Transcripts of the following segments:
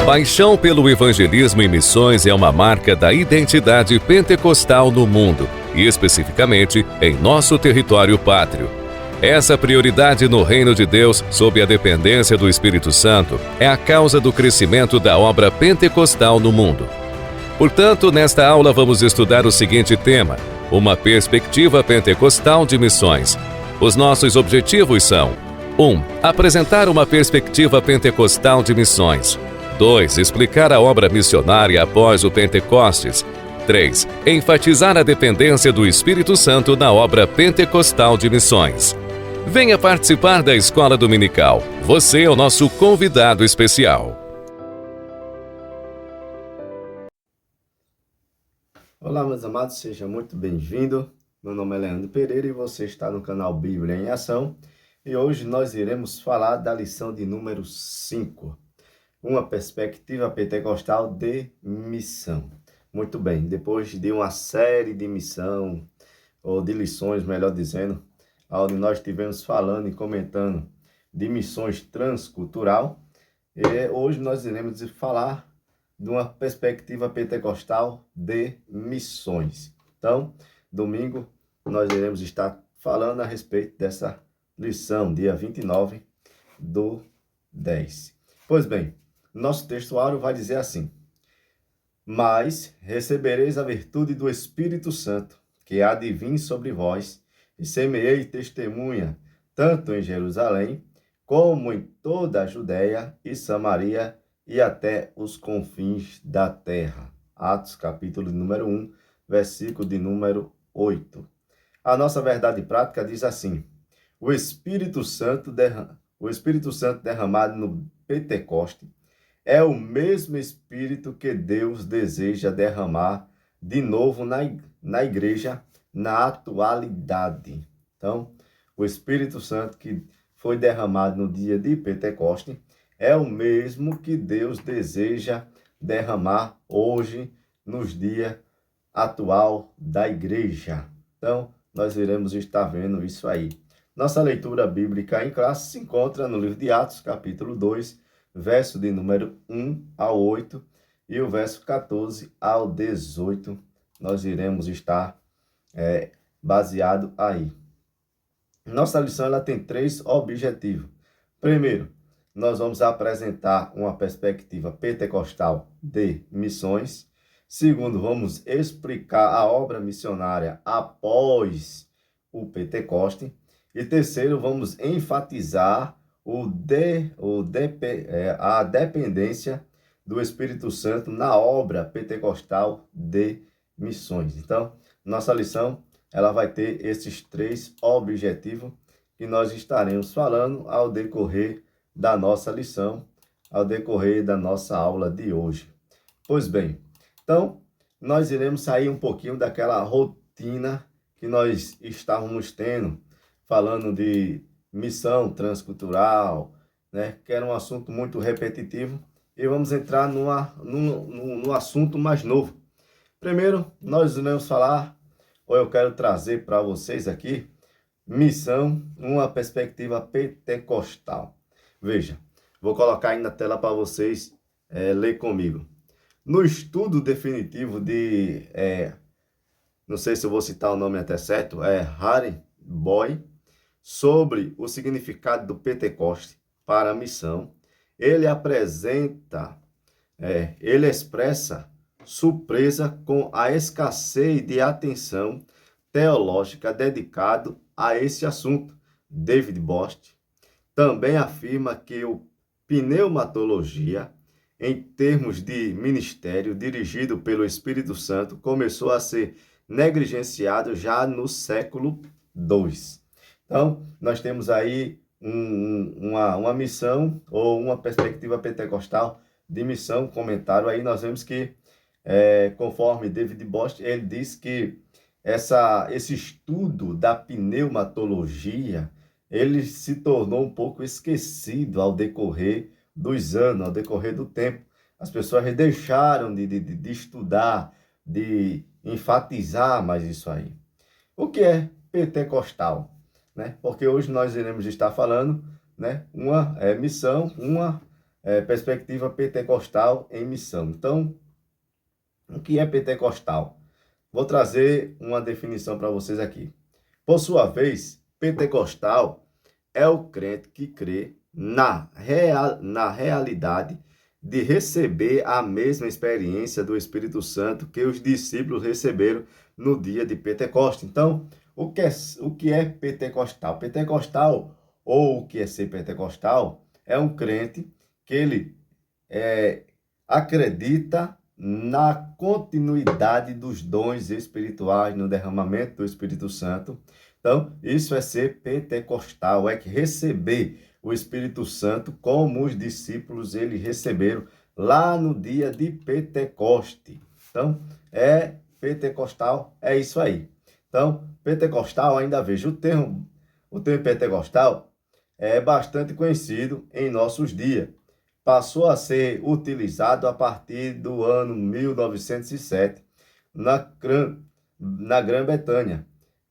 Paixão pelo evangelismo e missões é uma marca da identidade pentecostal no mundo, e especificamente em nosso território pátrio. Essa prioridade no reino de Deus, sob a dependência do Espírito Santo, é a causa do crescimento da obra pentecostal no mundo. Portanto, nesta aula vamos estudar o seguinte tema: uma perspectiva pentecostal de missões. Os nossos objetivos são: 1. Apresentar uma perspectiva pentecostal de missões. 2. Explicar a obra missionária após o Pentecostes. 3. Enfatizar a dependência do Espírito Santo na obra pentecostal de missões. Venha participar da Escola Dominical. Você é o nosso convidado especial. Olá, meus amados, seja muito bem-vindo. Meu nome é Leandro Pereira e você está no canal Bíblia em Ação. E hoje nós iremos falar da lição de número 5. Uma perspectiva pentecostal de missão. Muito bem, depois de uma série de missão, ou de lições, melhor dizendo, onde nós estivemos falando e comentando de missões transcultural, hoje nós iremos falar de uma perspectiva pentecostal de missões. Então, domingo, nós iremos estar falando a respeito dessa lição, dia 29/10. Pois bem, nosso textuário vai dizer assim: mas recebereis a virtude do Espírito Santo, que há de vir sobre vós, e semeei testemunha, tanto em Jerusalém, como em toda a Judéia e Samaria, e até os confins da terra. Atos, capítulo número 1, versículo de número 8. A nossa verdade prática diz assim: o Espírito Santo derramado no Pentecoste é o mesmo Espírito que Deus deseja derramar de novo na igreja na atualidade. Então, o Espírito Santo que foi derramado no dia de Pentecoste é o mesmo que Deus deseja derramar hoje, nos dias atual da igreja. Então, nós iremos estar vendo isso aí. Nossa leitura bíblica em classe se encontra no livro de Atos, capítulo 2, verso de número 1 ao 8 e o verso 14 ao 18. Nós iremos estar baseado aí. Nossa lição ela tem 3 objetivos. Primeiro, nós vamos apresentar uma perspectiva pentecostal de missões. Segundo, vamos explicar a obra missionária após o Pentecoste. E terceiro, vamos enfatizar a dependência do Espírito Santo na obra pentecostal de missões. Então, nossa lição ela vai ter esses 3 objetivos que nós estaremos falando ao decorrer da nossa lição, ao decorrer da nossa aula de hoje. Pois bem, então, nós iremos sair um pouquinho daquela rotina que nós estávamos tendo, falando de missão transcultural, né, que era um assunto muito repetitivo, e vamos entrar num assunto mais novo. Primeiro, nós iremos falar, ou eu quero trazer para vocês aqui, missão, uma perspectiva pentecostal. Veja, vou colocar aí na tela para vocês ler comigo. No estudo definitivo de, não sei se eu vou citar o nome até certo, Harry Boy, sobre o significado do Pentecoste para a missão, ele expressa surpresa com a escassez de atenção teológica dedicado a esse assunto. David Bost também afirma que o pneumatologia, em termos de ministério dirigido pelo Espírito Santo, começou a ser negligenciado já no século II. Então, nós temos aí uma missão ou uma perspectiva pentecostal de missão. Comentário aí, nós vemos que, conforme David Bost, ele diz que esse estudo da pneumatologia, ele se tornou um pouco esquecido ao decorrer dos anos, ao decorrer do tempo. As pessoas deixaram de estudar, de enfatizar mais isso aí. O que é pentecostal? Né? Porque hoje nós iremos estar falando, né, uma missão, uma perspectiva pentecostal em missão. Então, o que é pentecostal? Vou trazer uma definição para vocês aqui. Por sua vez, pentecostal é o crente que crê na realidade de receber a mesma experiência do Espírito Santo que os discípulos receberam no dia de Pentecostes. Então, o que é pentecostal? Pentecostal, ou o que é ser pentecostal, é um crente que ele acredita na continuidade dos dons espirituais, no derramamento do Espírito Santo. Então, isso é ser pentecostal, é que receber o Espírito Santo como os discípulos eles receberam lá no dia de Pentecoste. Então, pentecostal, é isso aí. Então, pentecostal, ainda vejo o termo pentecostal é bastante conhecido em nossos dias. Passou a ser utilizado a partir do ano 1907 na Grã-Bretanha,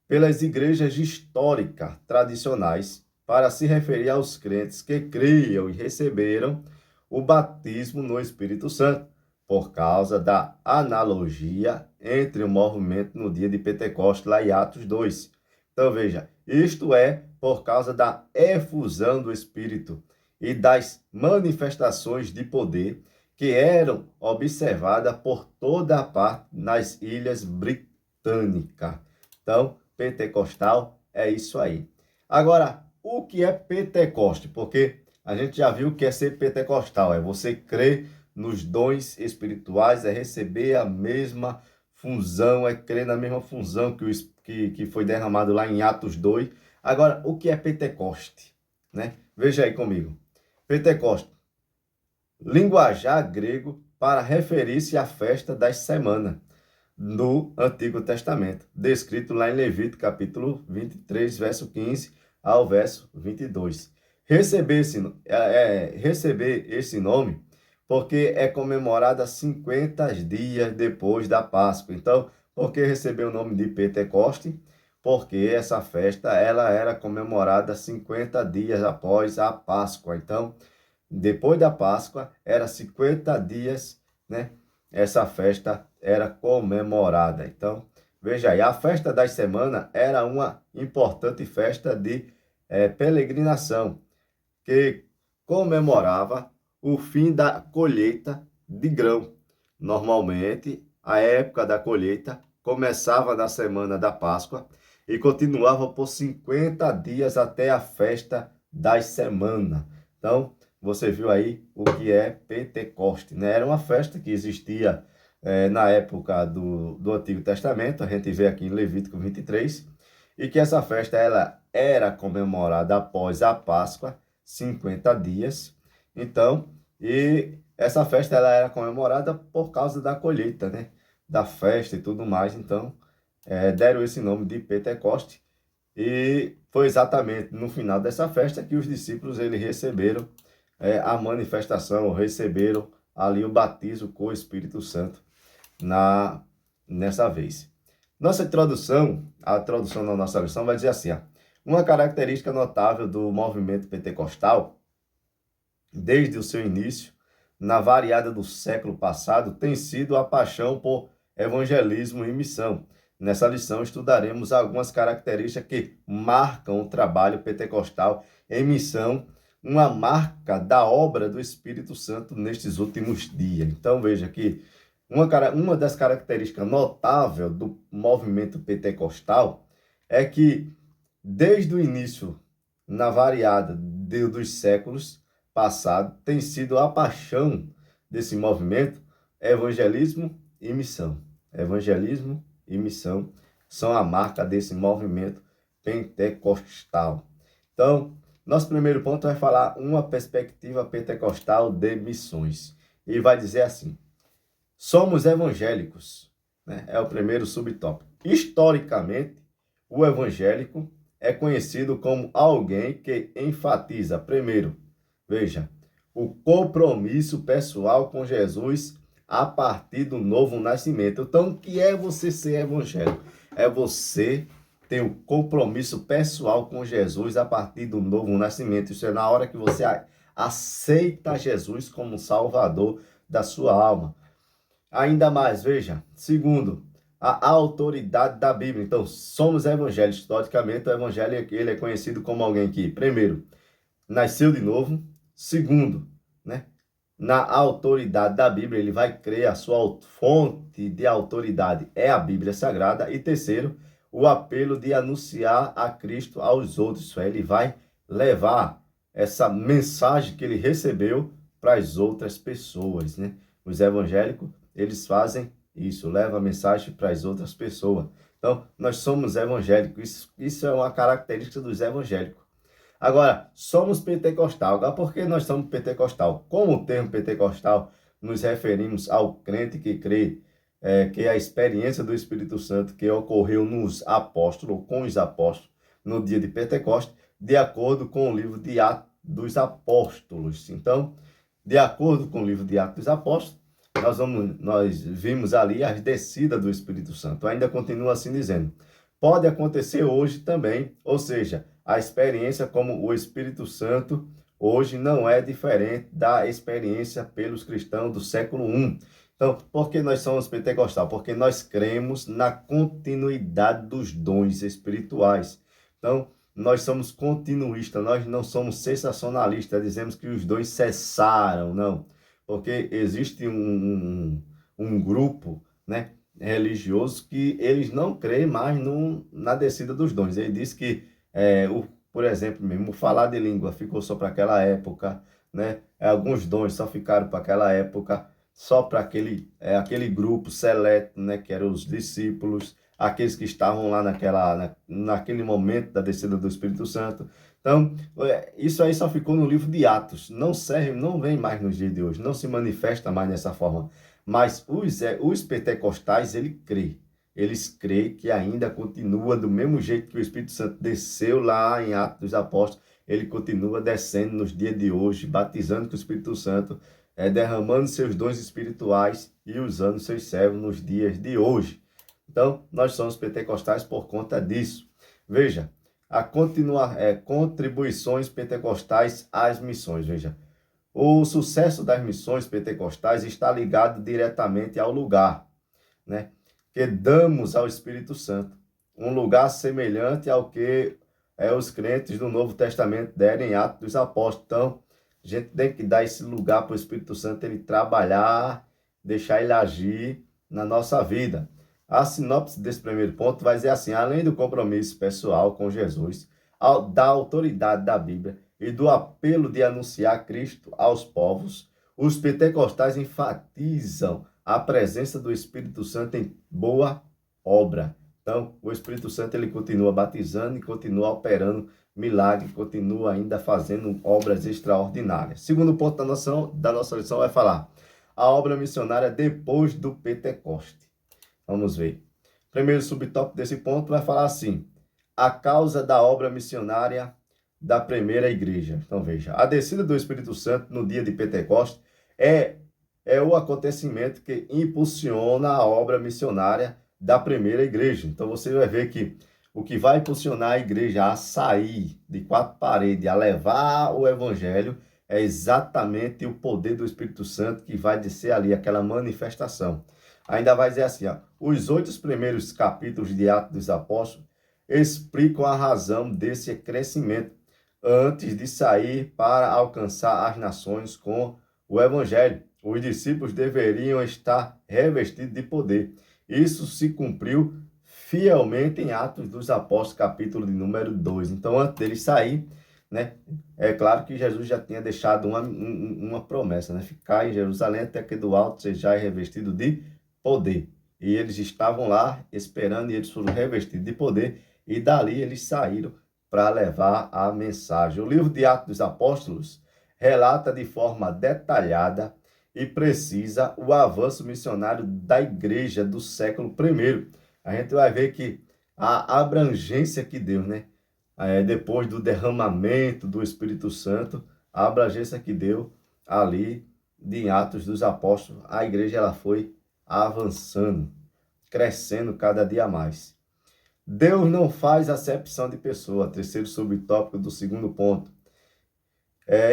pelas igrejas históricas tradicionais, para se referir aos crentes que criam e receberam o batismo no Espírito Santo, por causa da analogia entre o movimento no dia de Pentecostes, lá em Atos 2. Então, veja, isto é por causa da efusão do Espírito e das manifestações de poder que eram observadas por toda a parte nas Ilhas Britânicas. Então, pentecostal é isso aí. Agora, o que é Pentecoste? Porque a gente já viu o que é ser pentecostal. É você crer nos dons espirituais, é receber a mesma função, é crer na mesma função que foi derramado lá em Atos 2. Agora, o que é Pentecoste? Né? Veja aí comigo. Pentecoste, linguajar grego para referir-se à festa das semanas no Antigo Testamento, descrito lá em Levítico, capítulo 23, verso 15 ao verso 22. Receber esse nome porque é comemorada 50 dias depois da Páscoa. Então, por que recebeu o nome de Pentecoste? Porque essa festa ela era comemorada 50 dias após a Páscoa. Então, depois da Páscoa, era 50 dias, né? Essa festa era comemorada. Então, veja aí, a festa das semanas era uma importante festa de peregrinação, que comemorava o fim da colheita de grão. Normalmente, a época da colheita começava na semana da Páscoa e continuava por 50 dias até a festa das semanas. Então, você viu aí o que é Pentecoste, né? Era uma festa que existia na época do Antigo Testamento, a gente vê aqui em Levítico 23, e que essa festa ela era comemorada após a Páscoa, 50 dias. Então, e essa festa ela era comemorada por causa da colheita, né? Da festa e tudo mais. Então, deram esse nome de Pentecoste. E foi exatamente no final dessa festa que os discípulos eles receberam a manifestação, receberam ali o batismo com o Espírito Santo nessa vez. Nossa introdução, a introdução da nossa lição vai dizer assim, ó, uma característica notável do movimento pentecostal, desde o seu início, na variada do século passado, tem sido a paixão por evangelismo e missão. Nessa lição estudaremos algumas características que marcam o trabalho pentecostal em missão, uma marca da obra do Espírito Santo nestes últimos dias. Então veja que uma das características notáveis do movimento pentecostal é que desde o início, na variada dos séculos passados, tem sido a paixão desse movimento evangelismo e missão. Evangelismo e missão são a marca desse movimento pentecostal. Então, nosso primeiro ponto vai falar uma perspectiva pentecostal de missões. E vai dizer assim, somos evangélicos, né? É o primeiro subtópico. Historicamente, o evangélico é conhecido como alguém que enfatiza, primeiro, veja, o compromisso pessoal com Jesus a partir do novo nascimento. Então, o que é você ser evangélico? É você ter o compromisso pessoal com Jesus a partir do novo nascimento. Isso é na hora que você aceita Jesus como Salvador da sua alma. Ainda mais, veja, segundo, a autoridade da Bíblia. Então, somos evangélicos. Historicamente, o evangelho ele é conhecido como alguém que, primeiro, nasceu de novo. Segundo, né, na autoridade da Bíblia, ele vai crer, a sua fonte de autoridade é a Bíblia Sagrada. E terceiro, o apelo de anunciar a Cristo aos outros. Ele vai levar essa mensagem que ele recebeu para as outras pessoas, né? Os evangélicos, eles fazem isso, levam a mensagem para as outras pessoas. Então, nós somos evangélicos. Isso é uma característica dos evangélicos. Agora, somos pentecostal. Agora, por que nós somos pentecostal? Com o termo pentecostal, nos referimos ao crente que crê que a experiência do Espírito Santo que ocorreu nos apóstolos, com os apóstolos, no dia de Pentecostes, de acordo com o livro de Atos dos Apóstolos. Então, de acordo com o livro de Atos dos Apóstolos, nós vimos ali a descida do Espírito Santo. Ainda continua assim dizendo. Pode acontecer hoje também, ou seja, a experiência como o Espírito Santo hoje não é diferente da experiência pelos cristãos do século I. Então, por que nós somos pentecostais? Porque nós cremos na continuidade dos dons espirituais. Então, nós somos continuistas, nós não somos sensacionalistas, dizemos que os dons cessaram, não. Porque existe um grupo, né, religioso que eles não creem mais na descida dos dons. Ele diz que, por exemplo, mesmo falar de língua ficou só para aquela época, né? Alguns dons só ficaram para aquela época, só para aquele grupo seleto, né, que eram os discípulos, aqueles que estavam lá naquele momento da descida do Espírito Santo. Então, isso aí só ficou no livro de Atos. Não serve, não vem mais nos dias de hoje, não se manifesta mais dessa forma. Mas os pentecostais, eles creem que ainda continua do mesmo jeito que o Espírito Santo desceu lá em Atos dos Apóstolos, ele continua descendo nos dias de hoje, batizando com o Espírito Santo, derramando seus dons espirituais e usando seus servos nos dias de hoje. Então, nós somos pentecostais por conta disso. Veja, contribuições pentecostais às missões, veja. O sucesso das missões pentecostais está ligado diretamente ao lugar, né, que damos ao Espírito Santo. Um lugar semelhante ao que os crentes do Novo Testamento deram em Atos dos Apóstolos. Então, a gente tem que dar esse lugar para o Espírito Santo, ele trabalhar, deixar ele agir na nossa vida. A sinopse desse primeiro ponto vai dizer assim: além do compromisso pessoal com Jesus, da autoridade da Bíblia e do apelo de anunciar Cristo aos povos, os pentecostais enfatizam a presença do Espírito Santo em boa obra. Então, o Espírito Santo ele continua batizando e continua operando milagre, continua ainda fazendo obras extraordinárias. Segundo ponto da nossa lição vai falar a obra missionária depois do Pentecoste. Vamos ver. Primeiro subtópico desse ponto vai falar assim: a causa da obra missionária da primeira igreja. Então veja, a descida do Espírito Santo no dia de Pentecostes é o acontecimento que impulsiona a obra missionária da primeira igreja. Então você vai ver que o que vai impulsionar a igreja a sair de quatro paredes, a levar o evangelho, é exatamente o poder do Espírito Santo que vai descer ali, aquela manifestação. Ainda vai dizer assim, ó, os 8 primeiros capítulos de Atos dos Apóstolos explicam a razão desse crescimento antes de sair para alcançar as nações com o evangelho. Os discípulos deveriam estar revestidos de poder. Isso se cumpriu fielmente em Atos dos Apóstolos, capítulo de número 2. Então, antes dele sair, né, é claro que Jesus já tinha deixado uma promessa, né? Ficar em Jerusalém até que do alto sejais revestido de poder. E eles estavam lá esperando e eles foram revestidos de poder e dali eles saíram para levar a mensagem. O livro de Atos dos Apóstolos relata de forma detalhada e precisa o avanço missionário da igreja do século I. A gente vai ver que a abrangência que deu, né? Depois do derramamento do Espírito Santo, a abrangência que deu ali em Atos dos Apóstolos, a igreja ela foi avançando, crescendo cada dia mais. Deus não faz acepção de pessoa, terceiro subtópico do segundo ponto.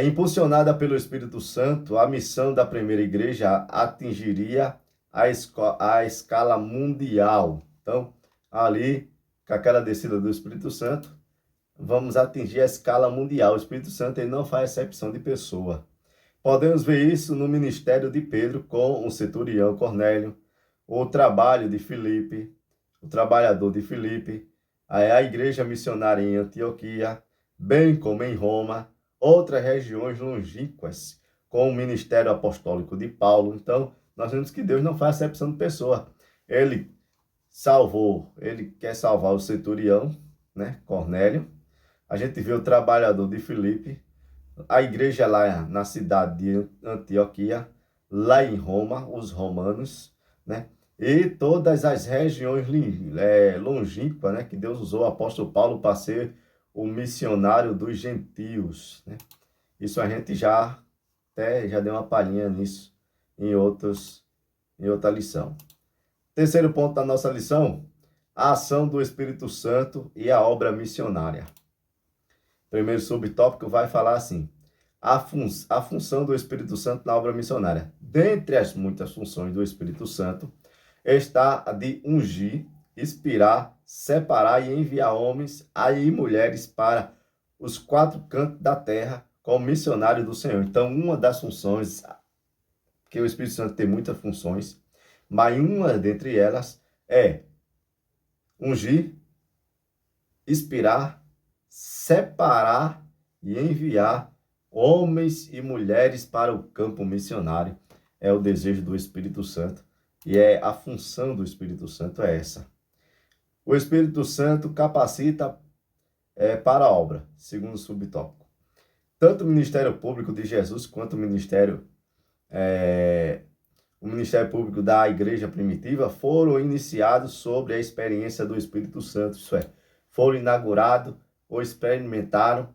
Impulsionada pelo Espírito Santo, a missão da primeira igreja atingiria a escala mundial. Então, ali, com aquela descida do Espírito Santo, vamos atingir a escala mundial. O Espírito Santo ele não faz acepção de pessoa. Podemos ver isso no ministério de Pedro com o centurião Cornélio, o trabalho de Filipe, o trabalhador de Filipe, a igreja missionária em Antioquia, bem como em Roma, outras regiões longínquas, com o ministério apostólico de Paulo. Então, nós vemos que Deus não faz acepção de pessoa. Ele quer salvar o centurião, né, Cornélio. A gente vê o trabalhador de Filipe, a igreja lá na cidade de Antioquia, lá em Roma, os romanos, né? E todas as regiões longínquas, né? Que Deus usou o apóstolo Paulo para ser o missionário dos gentios, né? Isso a gente já deu uma palhinha nisso em outra lição. Terceiro ponto da nossa lição, a ação do Espírito Santo e a obra missionária. Primeiro subtópico vai falar assim, a função do Espírito Santo na obra missionária. Dentre as muitas funções do Espírito Santo, está a de ungir, inspirar, separar e enviar homens e mulheres para os 4 cantos da terra como missionário do Senhor. Então, uma das funções, que o Espírito Santo tem muitas funções, mas uma dentre elas é ungir, inspirar, separar e enviar homens e mulheres para o campo missionário. É o desejo do Espírito Santo e é a função do Espírito Santo é essa. O Espírito Santo capacita para a obra, segundo o subtópico. Tanto o ministério público de Jesus quanto o ministério público da igreja primitiva foram iniciados sobre a experiência do Espírito Santo, isso é, foram inaugurados ou experimentaram,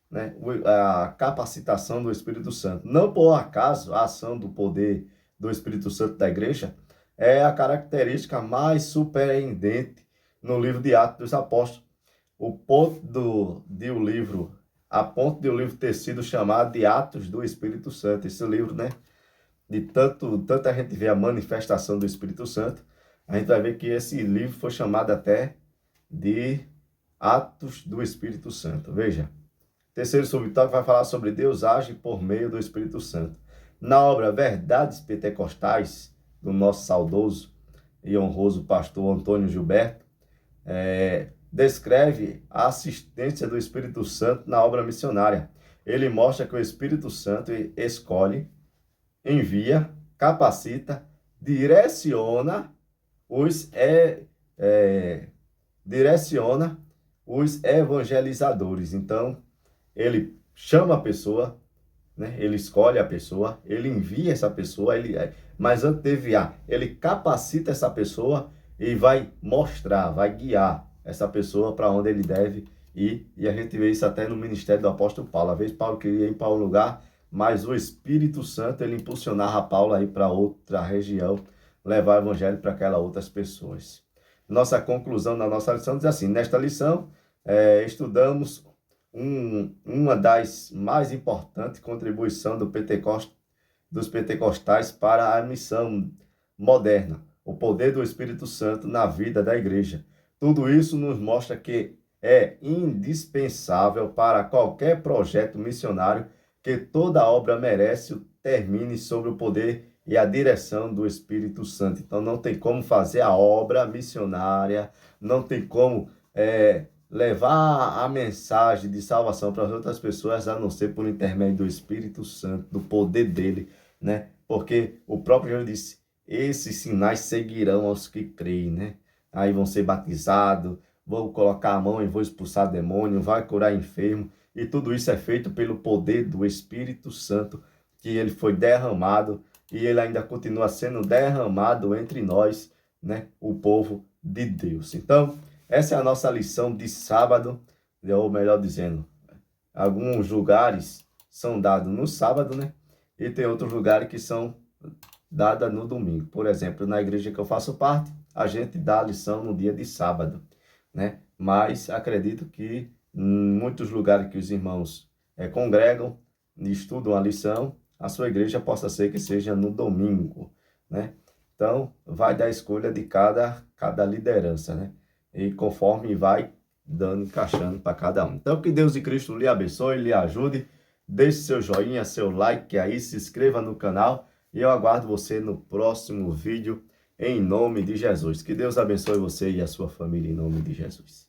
né, a capacitação do Espírito Santo. Não por acaso a ação do poder do Espírito Santo da igreja é a característica mais surpreendente no livro de Atos dos Apóstolos. A ponto de o livro ter sido chamado de Atos do Espírito Santo. Esse livro, né, de tanto a gente vê a manifestação do Espírito Santo, a gente vai ver que esse livro foi chamado até de Atos do Espírito Santo. Veja, terceiro subtópico vai falar sobre Deus age por meio do Espírito Santo. Na obra Verdades Pentecostais, do nosso saudoso e honroso pastor Antônio Gilberto, descreve a assistência do Espírito Santo na obra missionária. Ele mostra que o Espírito Santo escolhe, envia, capacita, direciona os evangelizadores. Então, ele chama a pessoa, né? Ele escolhe a pessoa, ele envia essa pessoa, mas antes de enviar, ele capacita essa pessoa e vai mostrar, vai guiar essa pessoa para onde ele deve ir. E a gente vê isso até no ministério do apóstolo Paulo. Às vezes Paulo queria ir para um lugar, mas o Espírito Santo ele impulsionava Paulo a ir para outra região, levar o evangelho para aquelas outras pessoas. Nossa conclusão da nossa lição diz assim, nesta lição estudamos uma das mais importantes contribuições dos pentecostais para a missão moderna, o poder do Espírito Santo na vida da igreja. Tudo isso nos mostra que é indispensável para qualquer projeto missionário que toda obra merece o termine sobre o poder e a direção do Espírito Santo. Então não tem como fazer a obra missionária, não tem como levar a mensagem de salvação para as outras pessoas, a não ser por intermédio do Espírito Santo, do poder dele, né? Porque o próprio Jesus disse, esses sinais seguirão aos que creem, né? Aí vão ser batizados, vão colocar a mão e vão expulsar demônio, vai curar enfermo, e tudo isso é feito pelo poder do Espírito Santo, que ele foi derramado, e ele ainda continua sendo derramado entre nós, né? O povo de Deus. Então, essa é a nossa lição de sábado, ou melhor dizendo, alguns lugares são dados no sábado, né? E tem outros lugares que são dados no domingo. Por exemplo, na igreja que eu faço parte, a gente dá a lição no dia de sábado, né? Mas acredito que em muitos lugares que os irmãos congregam, estuda uma lição, a sua igreja possa ser que seja no domingo, né? Então, vai da escolha de cada liderança, né? E conforme vai dando, encaixando para cada um. Então, que Deus e Cristo lhe abençoe, lhe ajude. Deixe seu joinha, seu like aí, se inscreva no canal. E eu aguardo você no próximo vídeo, em nome de Jesus. Que Deus abençoe você e a sua família, em nome de Jesus.